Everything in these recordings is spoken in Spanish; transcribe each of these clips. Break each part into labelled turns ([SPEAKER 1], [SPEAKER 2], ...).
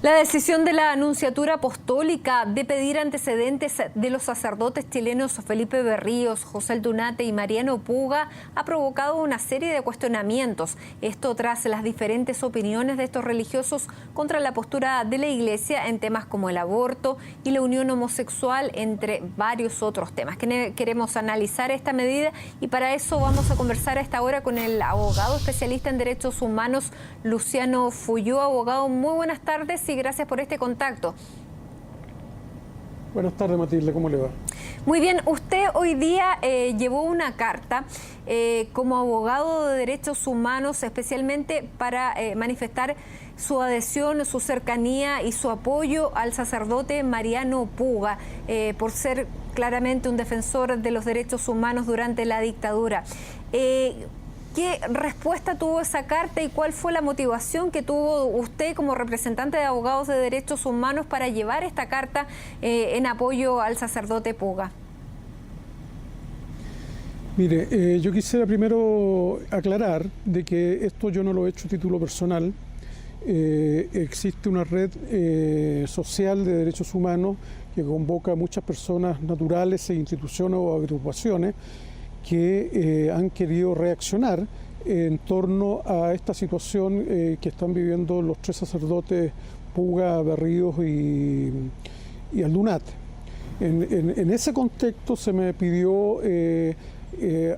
[SPEAKER 1] La decisión de la Nunciatura Apostólica de pedir antecedentes de los sacerdotes chilenos Felipe Berríos, José Aldunate y Mariano Puga ha provocado una serie de cuestionamientos. Esto tras las diferentes opiniones de estos religiosos contra la postura de la Iglesia en temas como el aborto y la unión homosexual, entre varios otros temas. Queremos analizar esta medida y para eso vamos a conversar a esta hora con el abogado especialista en derechos humanos, Luciano Fuyó. Abogado, muy buenas tardes y gracias por este contacto.
[SPEAKER 2] Buenas tardes, Matilde, ¿cómo le va?
[SPEAKER 1] Muy bien, usted hoy día llevó una carta como abogado de derechos humanos, especialmente para manifestar su adhesión, su cercanía y su apoyo al sacerdote Mariano Puga, por ser claramente un defensor de los derechos humanos durante la dictadura. ¿Qué respuesta tuvo esa carta y cuál fue la motivación que tuvo usted como representante de abogados de derechos humanos para llevar esta carta en apoyo al sacerdote Puga?
[SPEAKER 2] Mire, yo quisiera primero aclarar de que esto yo no lo he hecho a título personal. Existe una red social de derechos humanos que convoca a muchas personas naturales e instituciones o agrupaciones que han querido reaccionar en torno a esta situación que están viviendo los tres sacerdotes Puga, Berríos y Aldunate. En ese contexto se me pidió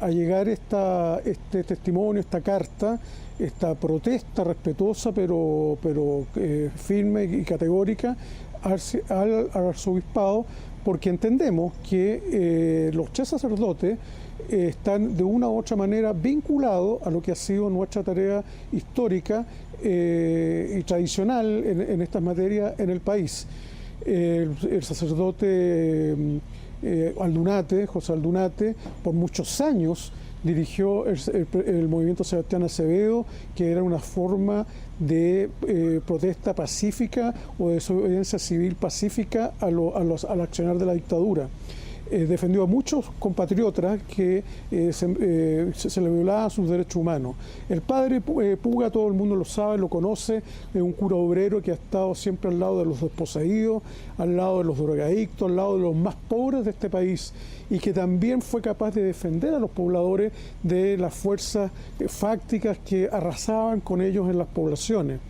[SPEAKER 2] allegar este testimonio, esta carta, esta protesta respetuosa pero firme y categórica al arzobispado, porque entendemos que los tres sacerdotes están de una u otra manera vinculados a lo que ha sido nuestra tarea histórica y tradicional en estas materias en el país. El sacerdote Aldunate, José Aldunate, por muchos años dirigió el movimiento Sebastián Acevedo, que era una forma de protesta pacífica o de desobediencia civil pacífica al accionar de la dictadura. Defendió a muchos compatriotas que se le violaban sus derechos humanos. El padre Puga, todo el mundo lo sabe, lo conoce, es un cura obrero que ha estado siempre al lado de los desposeídos, al lado de los drogadictos, al lado de los más pobres de este país, y que también fue capaz de defender a los pobladores de las fuerzas fácticas que arrasaban con ellos en las poblaciones.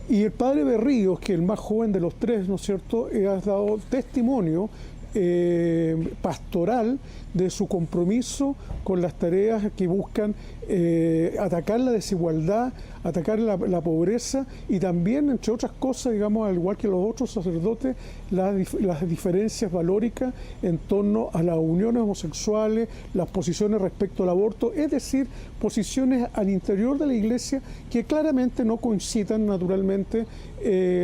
[SPEAKER 2] Y el padre Berríos, que es el más joven de los tres, ¿no es cierto?, ha dado testimonio pastoral de su compromiso con las tareas que buscan atacar la desigualdad, atacar la pobreza y también, entre otras cosas, digamos, al igual que los otros sacerdotes, las diferencias valóricas en torno a las uniones homosexuales, las posiciones respecto al aborto, es decir, posiciones al interior de la Iglesia que claramente no coincidan naturalmente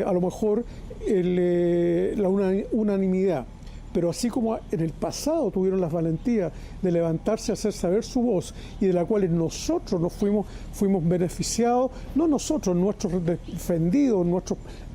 [SPEAKER 2] a lo mejor la unanimidad. Pero así como en el pasado tuvieron las valentías de levantarse a hacer saber su voz y de la cual nosotros nos fuimos beneficiados, no nosotros, nuestros defendidos,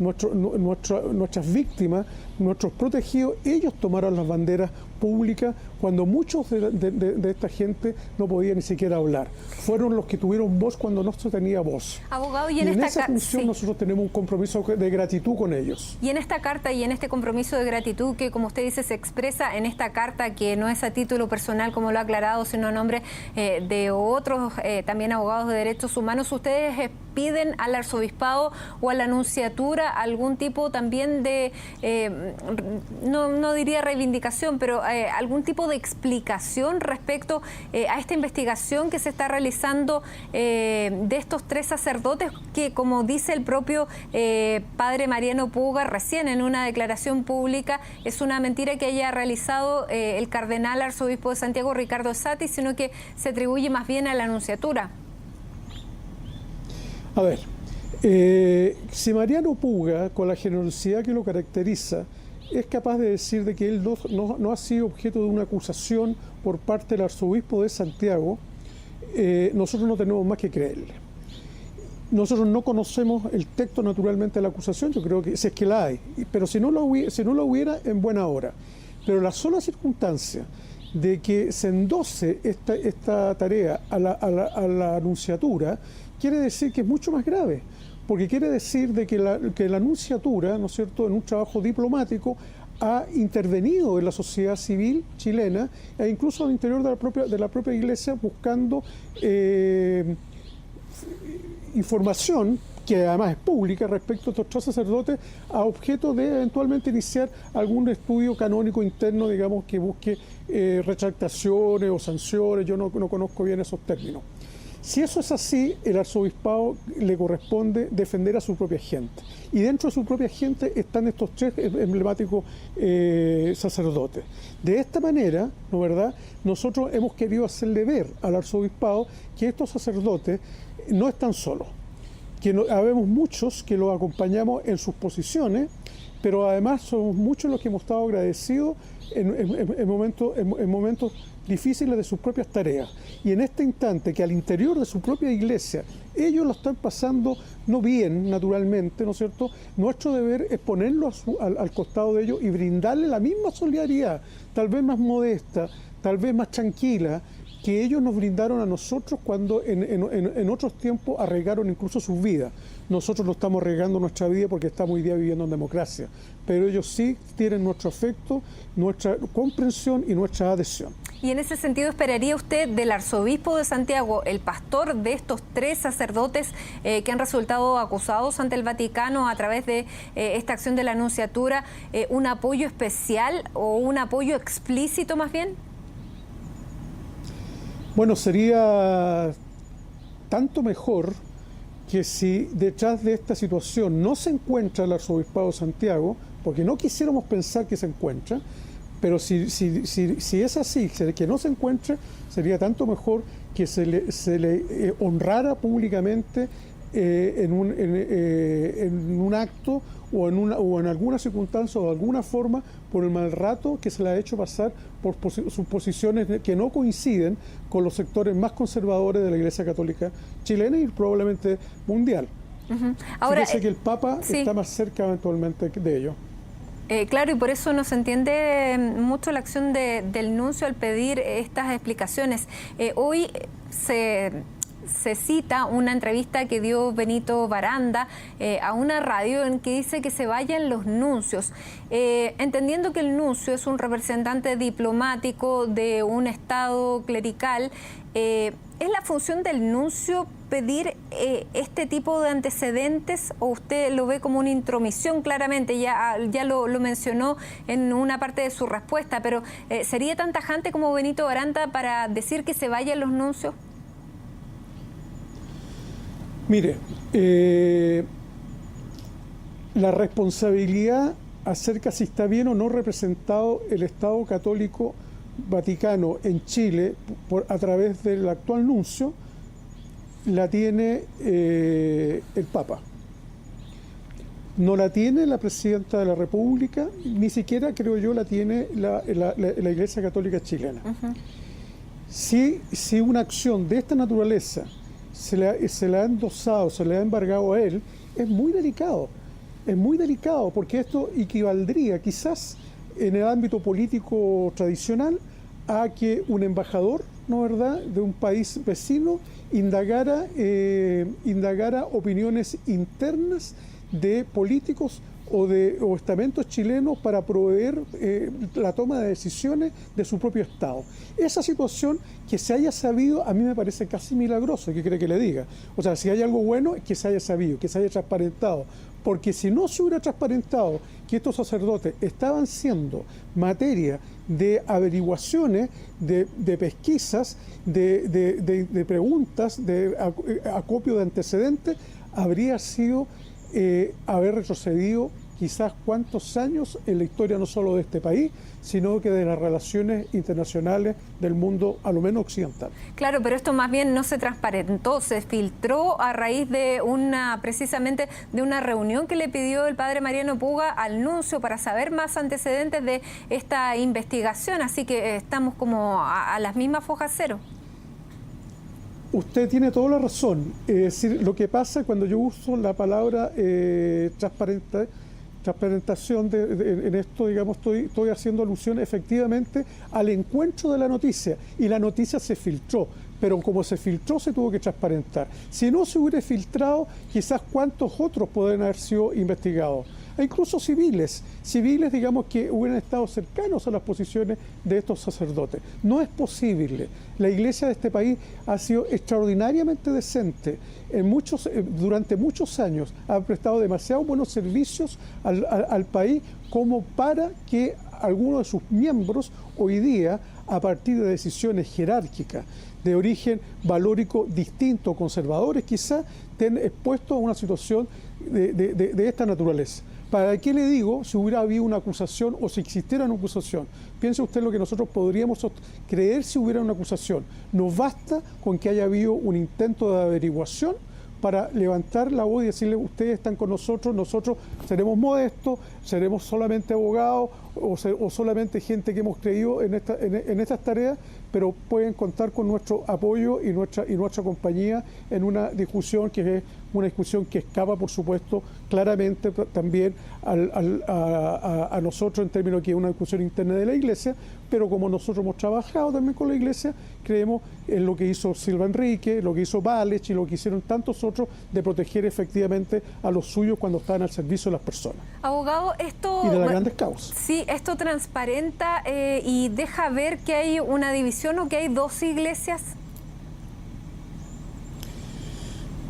[SPEAKER 2] nuestras víctimas, nuestros protegidos, ellos tomaron las banderas públicas cuando muchos de esta gente no podían ni siquiera hablar. Fueron los que tuvieron voz cuando no se tenía voz.
[SPEAKER 1] Abogado,
[SPEAKER 2] y en esa función nosotros tenemos un compromiso de gratitud con ellos.
[SPEAKER 1] Y en esta carta y en este compromiso de gratitud que, como usted dice, se expresa en esta carta, que no es a título personal, como lo ha aclarado, sino a nombre de otros también abogados de derechos humanos, ustedes piden al arzobispado o a la nunciatura algún tipo también de, no diría reivindicación, pero algún tipo de explicación respecto a esta investigación que se está realizando de estos tres sacerdotes que, como dice el propio padre Mariano Puga recién en una declaración pública, es una mentira que haya realizado el cardenal arzobispo de Santiago, Ricardo Sati, sino que se atribuye más bien a la nunciatura.
[SPEAKER 2] A ver, si Mariano Puga, con la generosidad que lo caracteriza, es capaz de decir de que él no ha sido objeto de una acusación por parte del arzobispo de Santiago, nosotros no tenemos más que creerle. Nosotros no conocemos el texto naturalmente de la acusación, yo creo que si es que la hay, pero si no lo hubiera, en buena hora. Pero la sola circunstancia de que se endose esta tarea a la nunciatura quiere decir que es mucho más grave, porque quiere decir de que la nunciatura, ¿no es cierto?, en un trabajo diplomático, ha intervenido en la sociedad civil chilena e incluso al interior de la propia Iglesia buscando información que además es pública respecto a estos tres sacerdotes a objeto de eventualmente iniciar algún estudio canónico interno, digamos, que busque retractaciones o sanciones. Yo no conozco bien esos términos. Si eso es así, el arzobispado le corresponde defender a su propia gente. Y dentro de su propia gente están estos tres emblemáticos sacerdotes. De esta manera, ¿no verdad?, nosotros hemos querido hacerle ver al arzobispado que estos sacerdotes no están solos, que habemos muchos que los acompañamos en sus posiciones, pero además somos muchos los que hemos estado agradecidos en momentos difíciles de sus propias tareas. Y en este instante que al interior de su propia iglesia ellos lo están pasando no bien, naturalmente, ¿no es cierto?, nuestro deber es ponerlo al costado de ellos y brindarle la misma solidaridad, tal vez más modesta, tal vez más tranquila, que ellos nos brindaron a nosotros cuando en otros tiempos arriesgaron incluso sus vidas. Nosotros no estamos arriesgando nuestra vida porque estamos hoy día viviendo en democracia, pero ellos sí tienen nuestro afecto, nuestra comprensión y nuestra adhesión.
[SPEAKER 1] Y en ese sentido, ¿esperaría usted del arzobispo de Santiago, el pastor de estos tres sacerdotes que han resultado acusados ante el Vaticano a través de esta acción de la Nunciatura, un apoyo especial o un apoyo explícito más bien?
[SPEAKER 2] Bueno, sería tanto mejor que si detrás de esta situación no se encuentra el arzobispado de Santiago, porque no quisiéramos pensar que se encuentra, pero si es así, que no se encuentre, sería tanto mejor que se le honrara públicamente en un acto o en alguna circunstancia o de alguna forma por el mal rato que se le ha hecho pasar por sus posiciones que no coinciden con los sectores más conservadores de la Iglesia Católica chilena y probablemente mundial. Ahora, fíjese que el Papa está más cerca eventualmente de ello.
[SPEAKER 1] Claro, y por eso no se entiende mucho la acción del nuncio al pedir estas explicaciones. Hoy se cita una entrevista que dio Benito Baranda a una radio en que dice que se vayan los nuncios, entendiendo que el nuncio es un representante diplomático de un estado clerical. ¿Es la función del nuncio pedir este tipo de antecedentes o usted lo ve como una intromisión? Claramente, ya lo mencionó en una parte de su respuesta, pero ¿sería tan tajante como Benito Baranda para decir que se vayan los nuncios?
[SPEAKER 2] Mire, la responsabilidad acerca si está bien o no representado el Estado Católico Vaticano en Chile a través del actual nuncio la tiene el Papa. No la tiene la Presidenta de la República, ni siquiera, creo yo, la tiene la Iglesia Católica chilena. Si una acción de esta naturaleza se le ha endosado, se le ha embargado a él, es muy delicado porque esto equivaldría quizás en el ámbito político tradicional a que un embajador, ¿no verdad?, de un país vecino indagara opiniones internas de políticos o estamentos chilenos para proveer la toma de decisiones de su propio Estado. Esa situación, que se haya sabido, a mí me parece casi milagroso. ¿Qué cree que le diga? O sea, si hay algo bueno, es que se haya sabido, que se haya transparentado. Porque si no se hubiera transparentado que estos sacerdotes estaban siendo materia de averiguaciones, de pesquisas, de preguntas, de acopio de antecedentes, habría sido haber retrocedido quizás cuántos años en la historia no solo de este país, sino que de las relaciones internacionales del mundo, a lo menos occidental.
[SPEAKER 1] Claro, pero esto más bien no se transparentó, se filtró a raíz de precisamente de una reunión que le pidió el padre Mariano Puga al nuncio para saber más antecedentes de esta investigación, así que estamos como a las mismas fojas cero.
[SPEAKER 2] Usted tiene toda la razón. Es decir, lo que pasa cuando yo uso la palabra transparentación en esto, digamos, estoy haciendo alusión efectivamente al encuentro de la noticia, y la noticia se filtró, pero como se filtró se tuvo que transparentar. Si no se hubiera filtrado, quizás cuántos otros podrían haber sido investigados. E incluso civiles, digamos, que hubieran estado cercanos a las posiciones de estos sacerdotes. No es posible. La iglesia de este país ha sido extraordinariamente decente. Durante muchos años ha prestado demasiados buenos servicios al país como para que algunos de sus miembros hoy día, a partir de decisiones jerárquicas de origen valórico distinto, conservadores quizás, estén expuestos a una situación de esta naturaleza. ¿Para qué le digo si hubiera habido una acusación o si existiera una acusación? Piense usted lo que nosotros podríamos creer si hubiera una acusación. Nos basta con que haya habido un intento de averiguación para levantar la voz y decirle: ustedes están con nosotros, nosotros seremos modestos, seremos solamente abogados o solamente gente que hemos creído en estas tareas, pero pueden contar con nuestro apoyo y nuestra compañía en una discusión que es una discusión que escapa, por supuesto, claramente también a nosotros en términos que es una discusión interna de la Iglesia, pero como nosotros hemos trabajado también con la Iglesia, creemos en lo que hizo Silva Enrique, lo que hizo Valech y lo que hicieron tantos otros de proteger efectivamente a los suyos cuando estaban al servicio de las personas.
[SPEAKER 1] Abogado, esto...
[SPEAKER 2] Y de las grandes causas.
[SPEAKER 1] Sí, esto transparenta y deja ver que hay una división o que hay dos iglesias.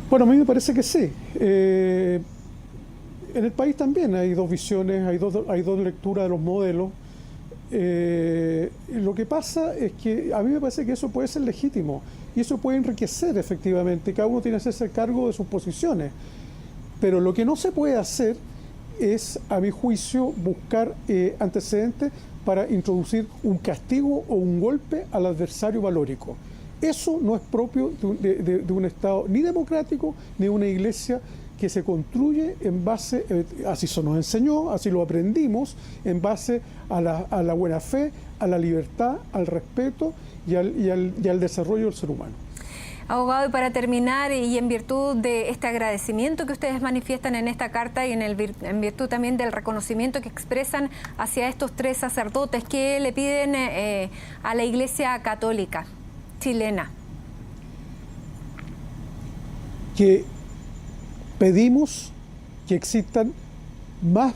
[SPEAKER 2] Bueno, a mí me parece que sí. En el país también hay dos visiones, hay dos lecturas de los modelos. Lo que pasa es que a mí me parece que eso puede ser legítimo y eso puede enriquecer efectivamente. Cada uno tiene que hacerse cargo de sus posiciones. Pero lo que no se puede hacer es, a mi juicio, buscar antecedentes para introducir un castigo o un golpe al adversario valórico. Eso no es propio de un Estado ni democrático ni de una iglesia que se construye en base, así se nos enseñó, así lo aprendimos, en base a la buena fe, a la libertad, al respeto y al desarrollo del ser humano.
[SPEAKER 1] Abogado, y para terminar, y en virtud de este agradecimiento que ustedes manifiestan en esta carta y en virtud también del reconocimiento que expresan hacia estos tres sacerdotes, ¿qué le piden a la Iglesia Católica chilena?
[SPEAKER 2] Que pedimos que existan más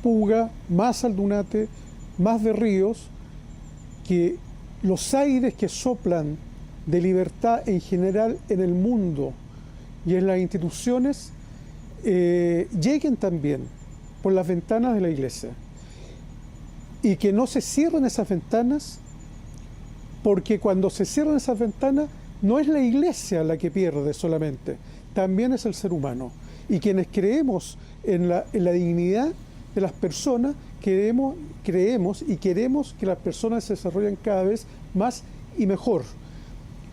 [SPEAKER 2] Puga, más Aldunate, más de Ríos, que los aires que soplan de libertad en general en el mundo y en las instituciones lleguen también por las ventanas de la iglesia y que no se cierren esas ventanas, porque cuando se cierran esas ventanas no es la iglesia la que pierde solamente, también es el ser humano, y quienes creemos en la dignidad de las personas creemos y queremos que las personas se desarrollen cada vez más y mejor.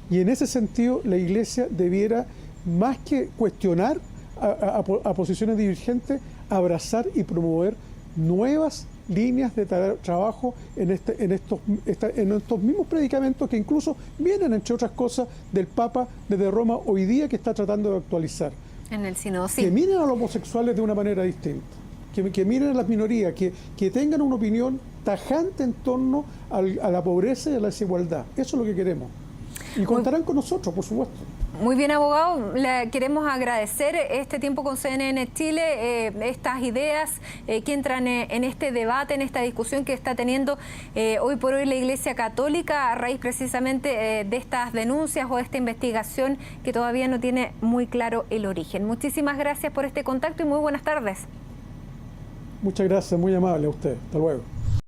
[SPEAKER 2] Y en ese sentido, la Iglesia debiera, más que cuestionar a posiciones divergentes, abrazar y promover nuevas líneas de trabajo en estos mismos predicamentos que incluso vienen, entre otras cosas, del Papa desde Roma hoy día, que está tratando de actualizar.
[SPEAKER 1] En el sínodo, sí.
[SPEAKER 2] Que miren a los homosexuales de una manera distinta, que miren a las minorías, que tengan una opinión tajante en torno a la pobreza y a la desigualdad. Eso es lo que queremos. Y contarán con nosotros, por supuesto.
[SPEAKER 1] Muy bien, abogado. Le queremos agradecer este tiempo con CNN Chile, estas ideas que entran en este debate, en esta discusión que está teniendo hoy por hoy la Iglesia Católica a raíz precisamente de estas denuncias o de esta investigación que todavía no tiene muy claro el origen. Muchísimas gracias por este contacto y muy buenas tardes.
[SPEAKER 2] Muchas gracias, muy amable a usted. Hasta luego.